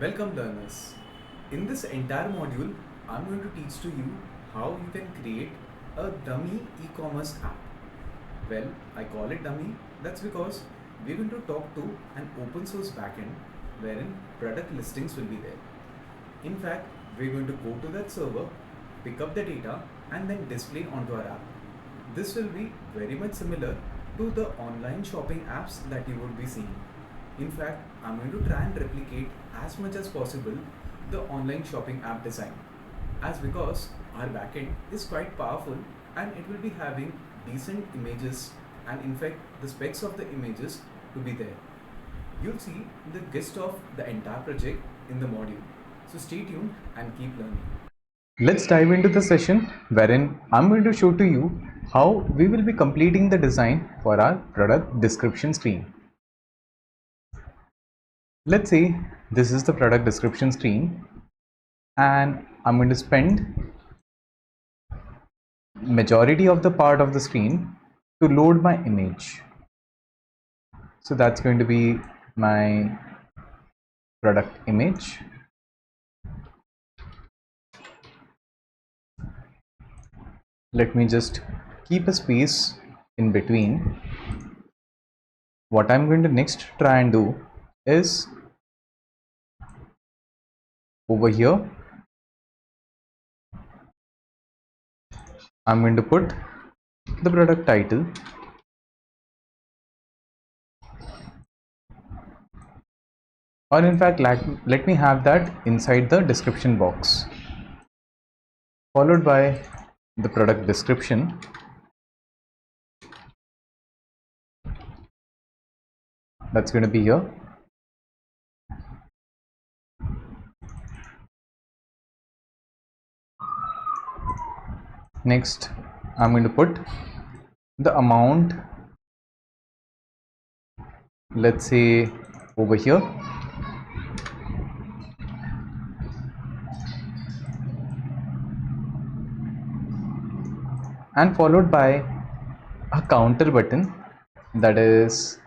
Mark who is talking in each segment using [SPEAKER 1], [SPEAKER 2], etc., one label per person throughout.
[SPEAKER 1] Welcome learners. In this entire module, I'm going to teach to you how you can create a dummy e-commerce app. Well, I call it dummy, that's because we're going to talk to an open source backend wherein product listings will be there. In fact, we're going to go to that server, pick up the data and then display onto our app. This will be very much similar to the online shopping apps that you would be seeing. In fact, I'm going to try and replicate as much as possible the online shopping app design, as because our backend is quite powerful and it will be having decent images and in fact the specs of the images to be there. You'll see the gist of the entire project in the module. So stay tuned and keep learning.
[SPEAKER 2] Let's dive into the session wherein I'm going to show to you how we will be completing the design for our product description screen. Let's say this is the product description screen and I'm going to spend majority of the part of the screen to load my image. So that's going to be my product image. Let me just keep a space in between. What I'm going to next try and do is over here I'm going to put the product title, or in fact let me have that inside the description box, followed by the product description. That's going to be here. Next I'm going to put the amount, let's say over here, and followed by a counter button that is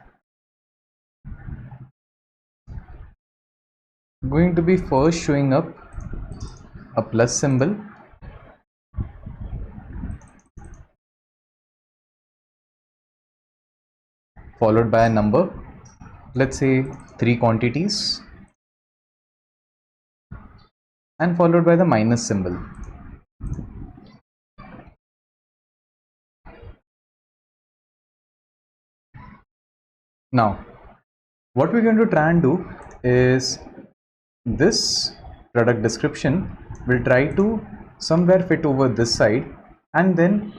[SPEAKER 2] going to be first showing up a plus symbol, followed by a number, let's say 3 quantities, and followed by the minus symbol. Now what we're going to try and do is this product description will try to somewhere fit over this side, and then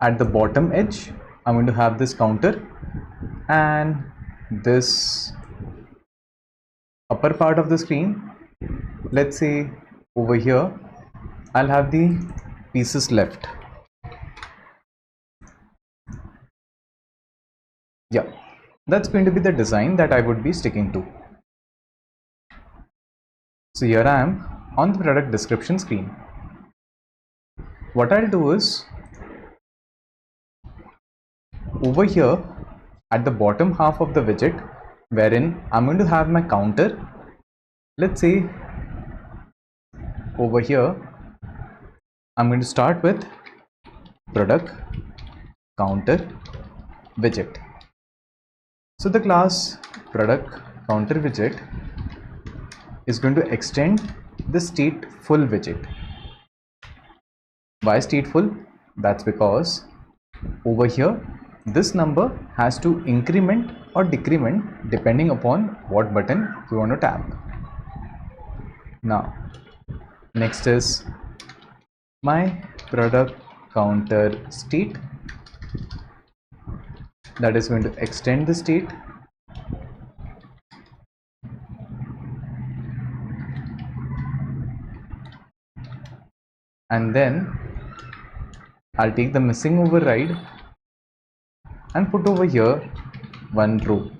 [SPEAKER 2] at the bottom edge I'm going to have this counter, and this upper part of the screen, let's say over here, I'll have the pieces left. Yeah, that's going to be the design that I would be sticking to. So here I am on the product description screen. What I'll do is over here at the bottom half of the widget, wherein I'm going to have my counter, let's say over here I'm going to start with product counter widget. So the class product counter widget is going to extend the stateful widget. Why stateful? That's because over here this number has to increment or decrement depending upon what button you want to tap. Now next is my product counter state, that is going to extend the state, and then I'll take the missing override and put over here one row.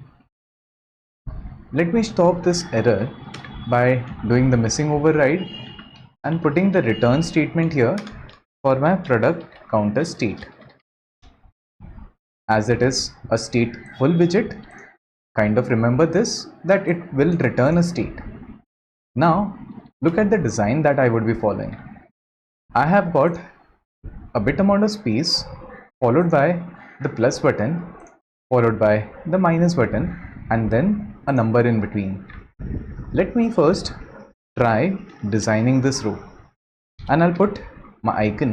[SPEAKER 2] Let me stop this error by doing the missing override and putting the return statement here for my product counter state. As it is a stateful widget, kind of remember this, that it will return a state. Now look at the design that I would be following. I have got a bit amount of space followed by the plus button, followed by the minus button, and then a number in between. Let me first try designing this row, and I'll put my icon.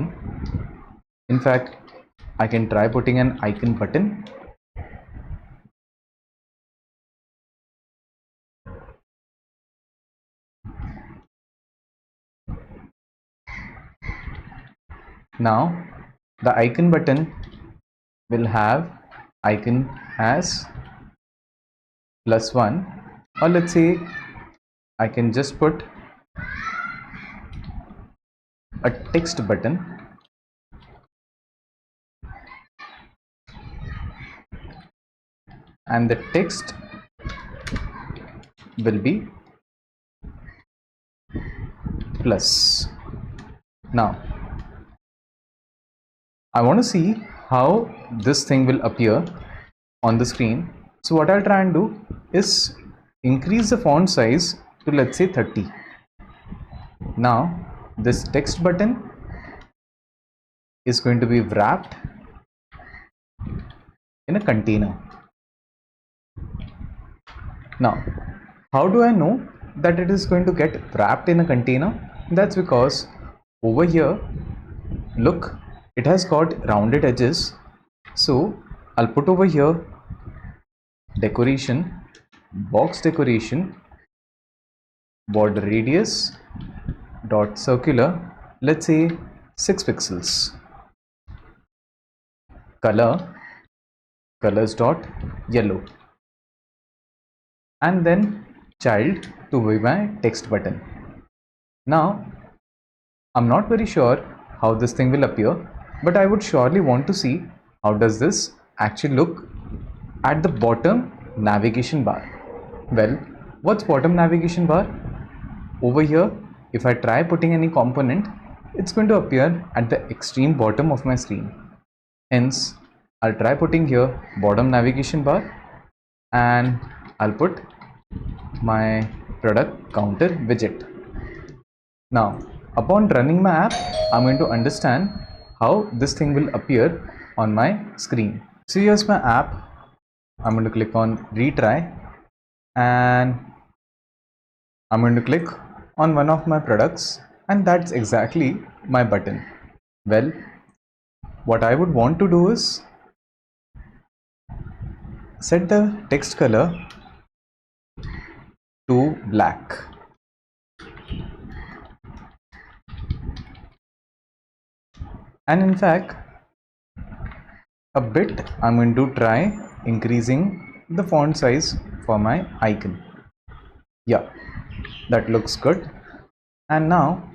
[SPEAKER 2] In fact, I can try putting an icon button. Now the icon button will have icon as +1, or let's say I can just put a text button, and the text will be plus. Now I want to see how this thing will appear on the screen. So what I'll try and do is increase the font size to, let's say, 30. Now this text button is going to be wrapped in a container. Now how do I know that it is going to get wrapped in a container? That's because over here, look, it has got rounded edges. So I'll put over here decoration, box decoration, border radius dot circular, let's say 6 pixels, colors dot yellow, and then child to be my text button. Now I'm not very sure how this thing will appear, but I would surely want to see how does this actually look at the bottom navigation bar. Well, what's bottom navigation bar? Over here, if I try putting any component, it's going to appear at the extreme bottom of my screen. Hence, I'll try putting here bottom navigation bar, and I'll put my product counter widget. Now, upon running my app, I'm going to understand how this thing will appear on my screen. So here's my app. I'm going to click on retry, and I'm going to click on one of my products, and that's exactly my button. Well, what I would want to do is set the text color to black. And in fact, a bit I'm going to try increasing the font size for my icon. Yeah, that looks good. And now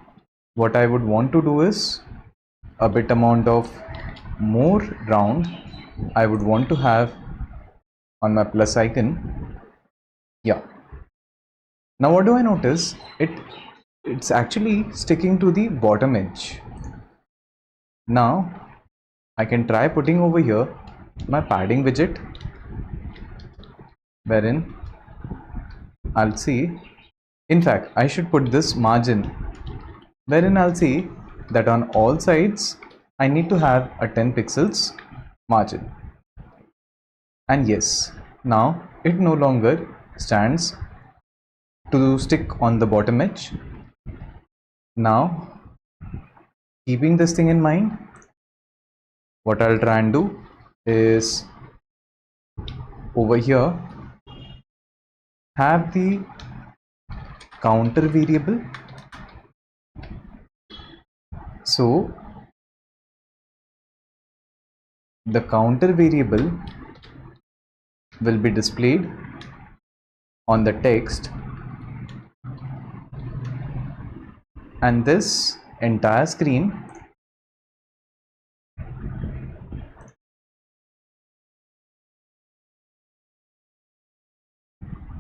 [SPEAKER 2] what I would want to do is a bit amount of more round I would want to have on my plus icon. Yeah. Now what do I notice? It's actually sticking to the bottom edge. Now I can try putting over here my padding widget, wherein I'll see, in fact I should put this margin, wherein I'll see that on all sides I need to have a 10 pixels margin. And yes, now it no longer stands to stick on the bottom edge. Now, keeping this thing in mind, what I'll try and do is over here have the counter variable. So the counter variable will be displayed on the text, and this entire screen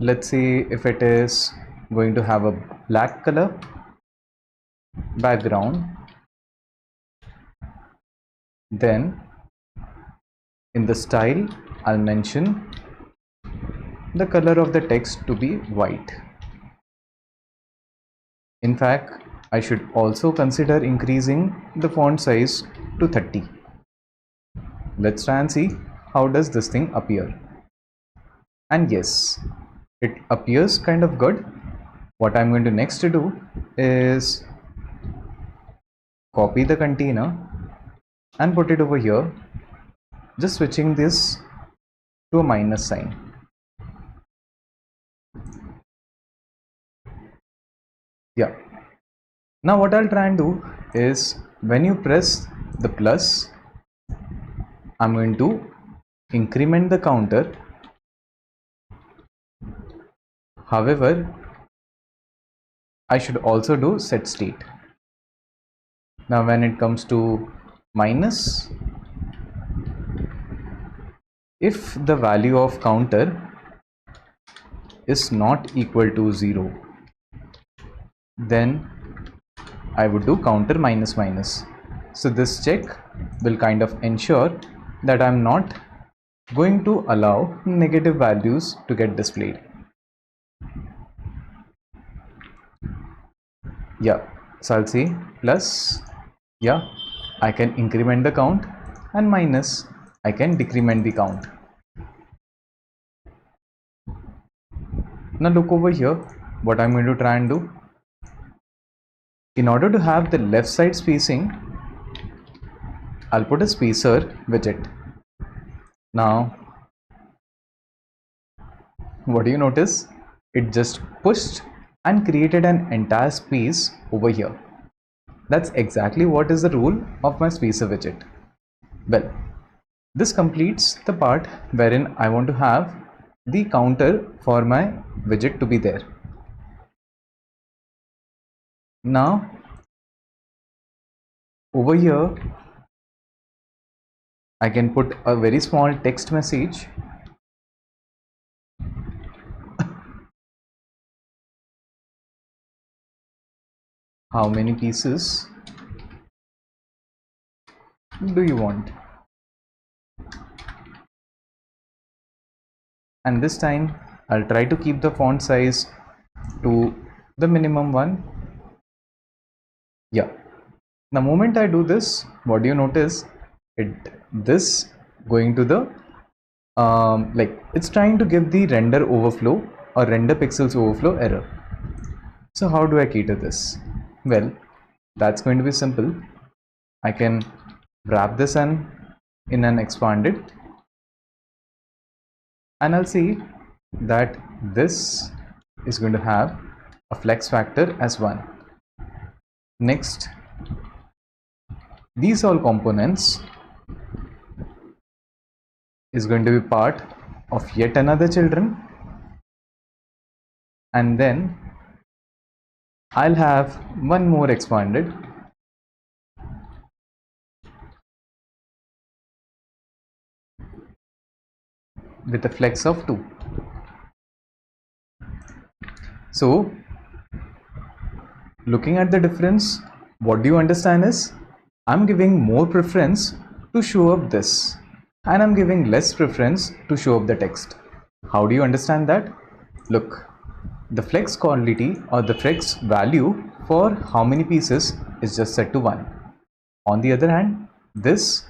[SPEAKER 2] let's say if it is going to have a black color background, then in the style I'll mention the color of the text to be white. In fact, I should also consider increasing the font size to 30. Let's try and see how does this thing appear. And yes, it appears kind of good. What I'm going to next to do is copy the container and put it over here, just switching this to a minus sign. Yeah. Now what I'll try and do is when you press the plus, I'm going to increment the counter. However, I should also do set state. Now when it comes to minus, if the value of counter is not equal to 0, then I would do counter minus minus. So this check will kind of ensure that I'm not going to allow negative values to get displayed. Yeah, so I'll say plus, yeah, I can increment the count, and minus, I can decrement the count. Now look over here, what I'm going to try and do. In order to have the left side spacing, I'll put a spacer widget. Now, what do you notice? It just pushed and created an entire space over here. That's exactly what is the rule of my spacer widget. Well, this completes the part wherein I want to have the counter for my widget to be there. Now, over here, I can put a very small text message. How many pieces do you want? And this time I'll try to keep the font size to the minimum one. Yeah. The moment I do this, what do you notice? This going to the like it's trying to give the render overflow or render pixels overflow error. So how do I cater this? Well, that's going to be simple. I can wrap this in an expanded, and I'll see that this is going to have a flex factor as 1. Next, these all components is going to be part of yet another children, and then I'll have one more expanded with a flex of 2. So looking at the difference, what do you understand is I'm giving more preference to show up this, and I'm giving less preference to show up the text. How do you understand that? Look, the flex quantity or the flex value for how many pieces is just set to 1. On the other hand, this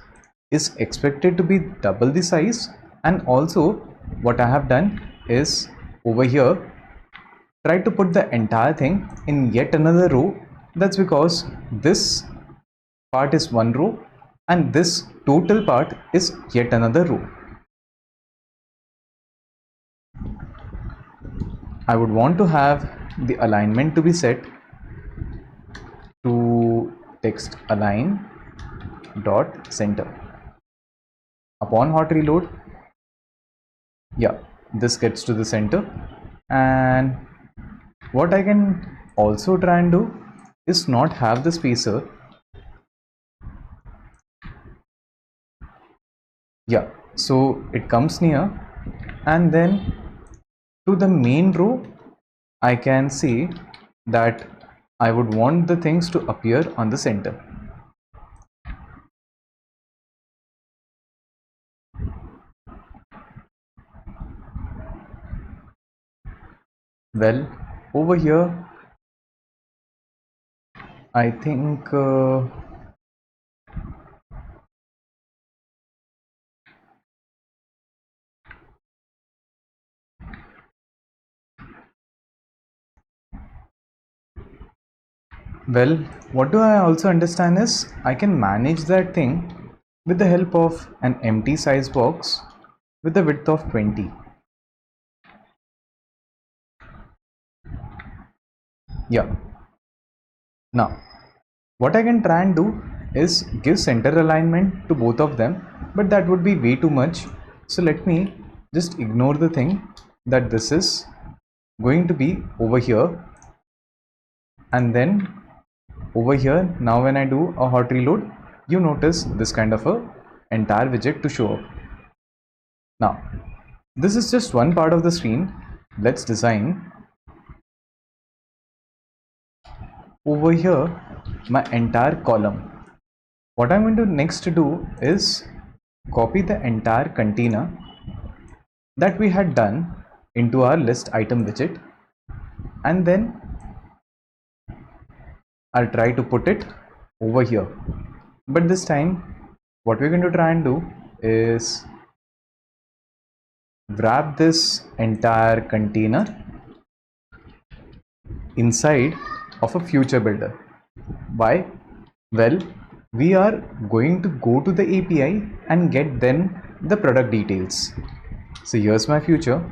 [SPEAKER 2] is expected to be double the size, and also what I have done is over here try to put the entire thing in yet another row. That's because this part is one row and this total part is yet another row. I would want to have the alignment to be set to text align dot center. Upon hot reload, yeah, this gets to the center. And what I can also try and do is not have the spacer. Yeah, so it comes near, and then to the main row I can see that I would want the things to appear on the center. Well, over here I think well, what do I also understand is I can manage that thing with the help of an empty size box with a width of 20. Yeah. Now, what I can try and do is give center alignment to both of them, but that would be way too much. So let me just ignore the thing that this is going to be over here, and then over here. Now when I do a hot reload, you notice this kind of a entire widget to show up. Now this is just one part of the screen. Let's design over here my entire column. What I'm going to next do is copy the entire container that we had done into our list item widget, and then I'll try to put it over here. But this time what we're going to try and do is wrap this entire container inside of a future builder. Why? Well, we are going to go to the API and get then the product details. So here's my future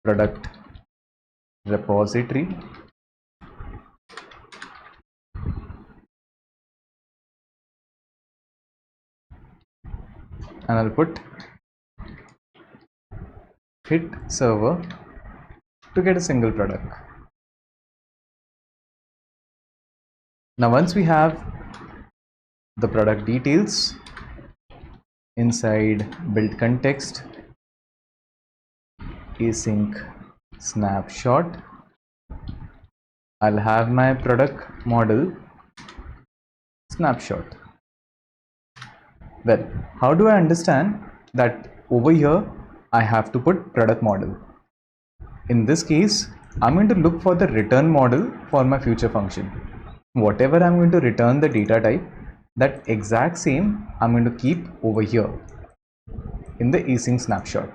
[SPEAKER 2] product repository, and I'll put hit server to get a single product. Now once we have the product details inside build context async snapshot, I'll have my product model snapshot. Well, how do I understand that over here I have to put product model? In this case, I'm going to look for the return model for my future function. Whatever I'm going to return the data type, that exact same I'm going to keep over here in the async snapshot.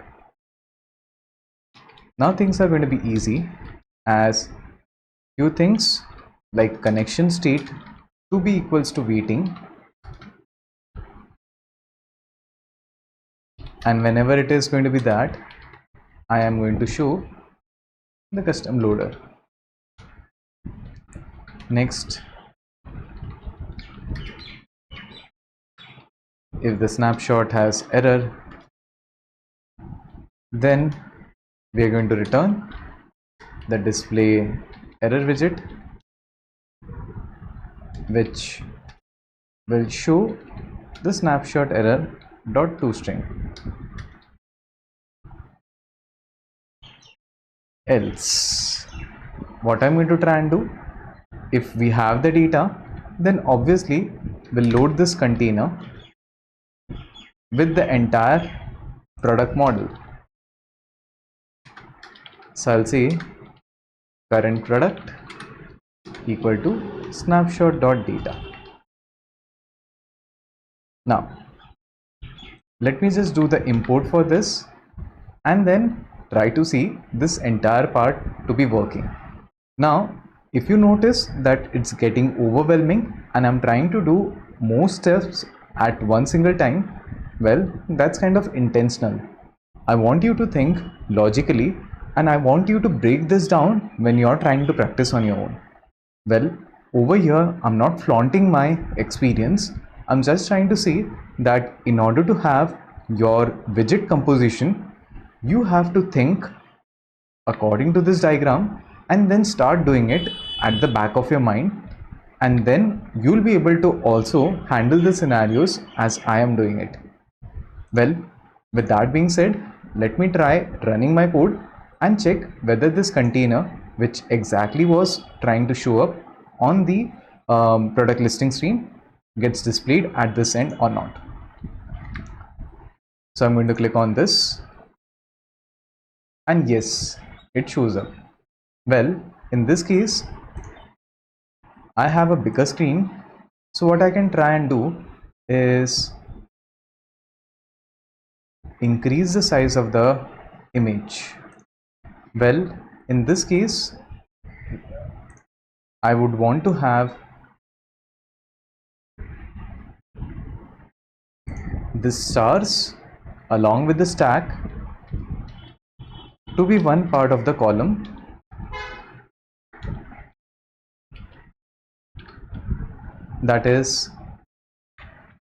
[SPEAKER 2] Now things are going to be easy, as few things like connection state to be equals to waiting, and whenever it is going to be that, I am going to show the custom loader. Next, if the snapshot has error, then we are going to return the display error widget, which will show the snapshot error dot toString. Else, what I'm going to try and do, if we have the data, then obviously we'll load this container with the entire product model. So I'll say current product equal to snapshot.data. Now let me just do the import for this and then try to see this entire part to be working. Now if you notice that it's getting overwhelming and I'm trying to do more steps at one single time, well, that's kind of intentional. I want you to think logically, and I want you to break this down when you're trying to practice on your own. Well, over here I'm not flaunting my experience. I'm just trying to say that in order to have your widget composition, you have to think according to this diagram and then start doing it at the back of your mind, and then you'll be able to also handle the scenarios as I am doing it. Well, with that being said, let me try running my code and check whether this container, which exactly was trying to show up on the product listing screen, gets displayed at this end or not. So I'm going to click on this, and yes, it shows up. Well, In this case, I have a bigger screen, so what I can try and do is increase the size of the image. Well, in this case, I would want to have the stars along with the stack to be one part of the column. That is,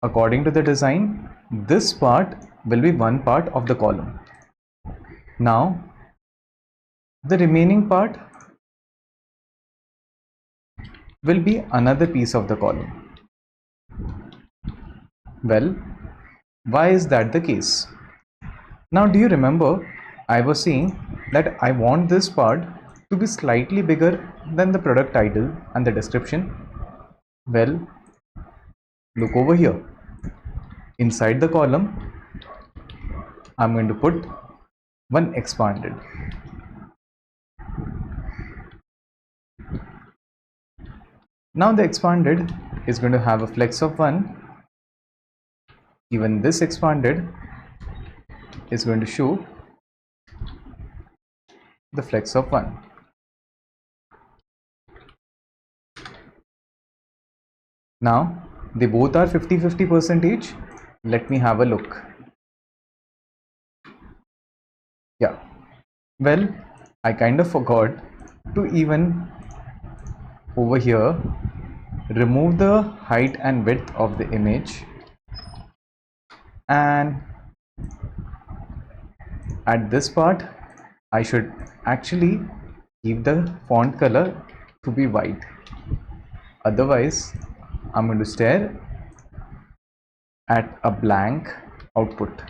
[SPEAKER 2] according to the design, this part will be one part of the column. Now, the remaining part will be another piece of the column. Well, why is that the case? Now, do you remember I was saying that I want this part to be slightly bigger than the product title and the description? Well, look over here. Inside the column, I'm going to put one expanded. Now the expanded is going to have a flex of 1. Even this expanded is going to show the flex of 1. Now they both are 50-50 percentage. Let me have a look. Yeah, well, I kind of forgot to even over here remove the height and width of the image, and at this part I should actually keep the font color to be white. Otherwise, I'm going to stare at a blank output.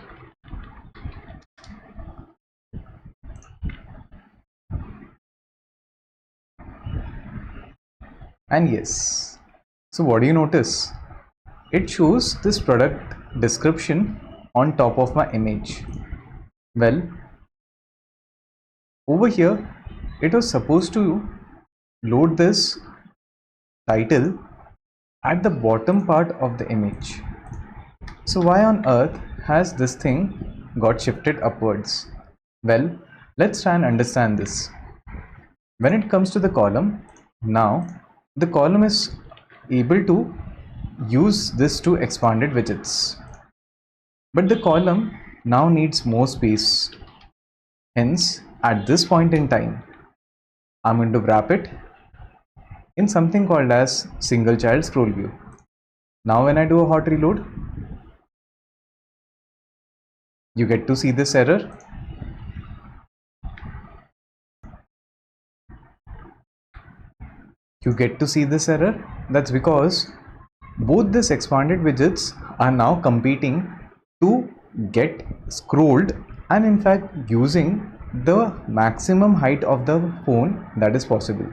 [SPEAKER 2] And yes, so what do you notice? It shows this product description on top of my image. Well, over here it was supposed to load this title at the bottom part of the image. So why on earth has this thing got shifted upwards? Well, let's try and understand this. When it comes to the column, now the column is able to use this to expanded widgets, but the column now needs more space. Hence, at this point in time, I'm going to wrap it in something called as single child scroll view. Now when I do a hot reload, you get to see this error. That's because both these expanded widgets are now competing to get scrolled, and in fact using the maximum height of the phone that is possible.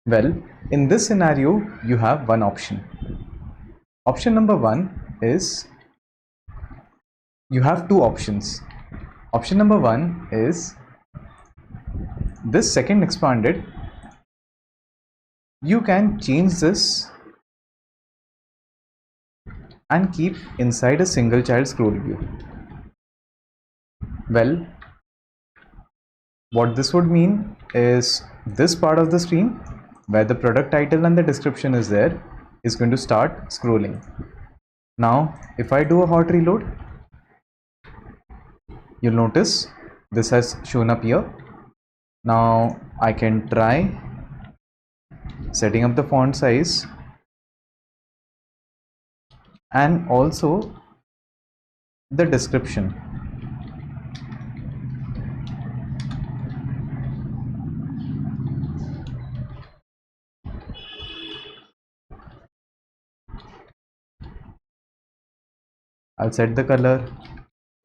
[SPEAKER 2] Well, in this scenario, you have one option. Option number 1 is, you have two options. Option number 1 is this second expanded, you can change this and keep inside a single child scroll view. Well, what this would mean is this part of the screen where the product title and the description is there is going to start scrolling. Now if I do a hot reload, you'll notice this has shown up here. Now I can try setting up the font size and also the description. I'll set the color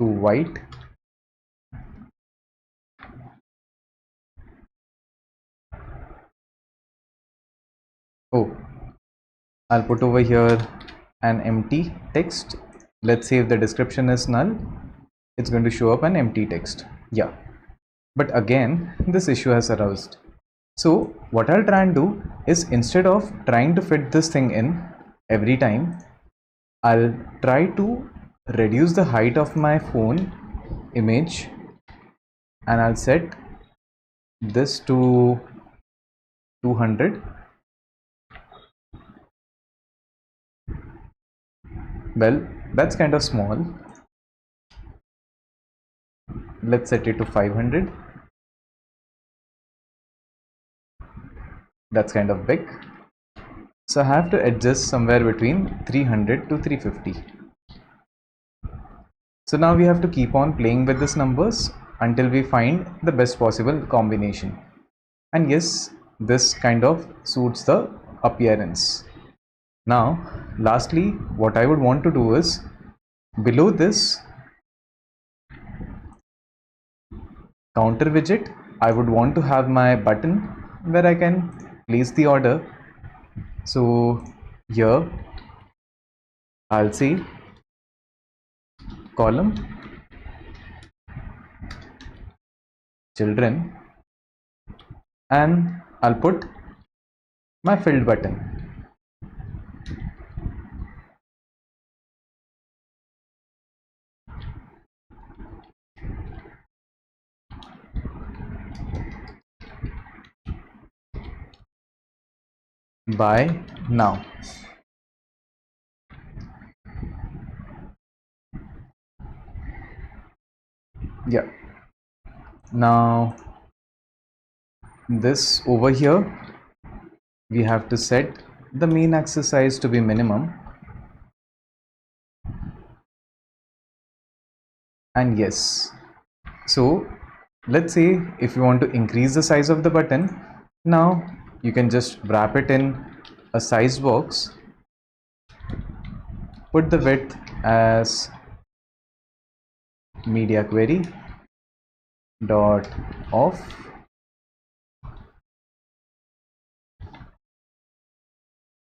[SPEAKER 2] to white. Oh, I'll put over here an empty text. Let's say if the description is null, it's going to show up an empty text. Yeah, but again this issue has aroused. So what I'll try and do is, instead of trying to fit this thing in every time, I'll try to reduce the height of my phone image, and I'll set this to 200. Well, that's kind of small. Let's set it to 500. That's kind of big. So I have to adjust somewhere between 300 to 350. So now we have to keep on playing with these numbers until we find the best possible combination. And yes, this kind of suits the appearance. Now, lastly, what I would want to do is, below this counter widget, I would want to have my button where I can place the order. So here I'll say column children, and I'll put my filled button. Buy now. Yeah. Now this over here, we have to set the main axis size to be minimum. And yes, so let's say if you want to increase the size of the button, now you can just wrap it in a size box, put the width as media query dot off,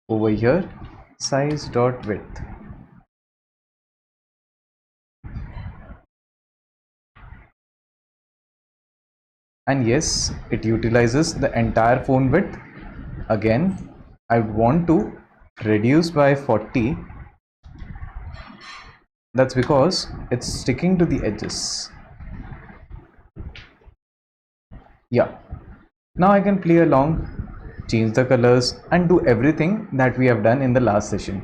[SPEAKER 2] over here size dot width. And yes, it utilizes the entire phone width. Again, I want to reduce by 40. That's because it's sticking to the edges. Yeah, now I can play along, change the colors, and do everything that we have done in the last session.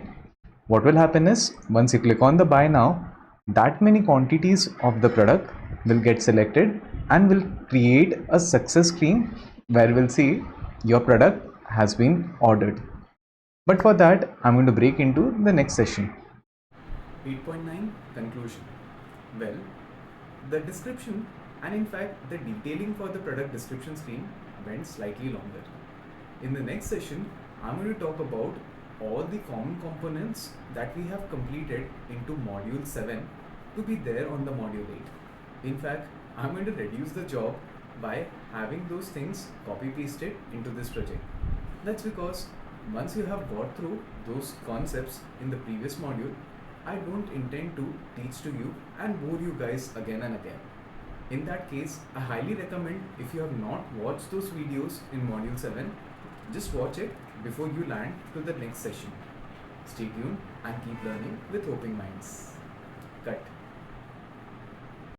[SPEAKER 2] What will happen is, once you click on the buy now, that many quantities of the product will get selected and will create a success screen where we'll see your product has been ordered. But for that, I'm going to break into the next session.
[SPEAKER 1] 8.9 conclusion. Well, the description and in fact the detailing for the product description screen went slightly longer. In the next session, I'm going to talk about all the common components that we have completed into module 7 to be there on the module 8. In fact, I'm going to reduce the job by having those things copy pasted into this project. That's because once you have got through those concepts in the previous module, I don't intend to teach to you and bore you guys again and again. In that case, I highly recommend, if you have not watched those videos in module 7, just watch it before you land to the next session. Stay tuned and keep learning with Hoping Minds. Cut.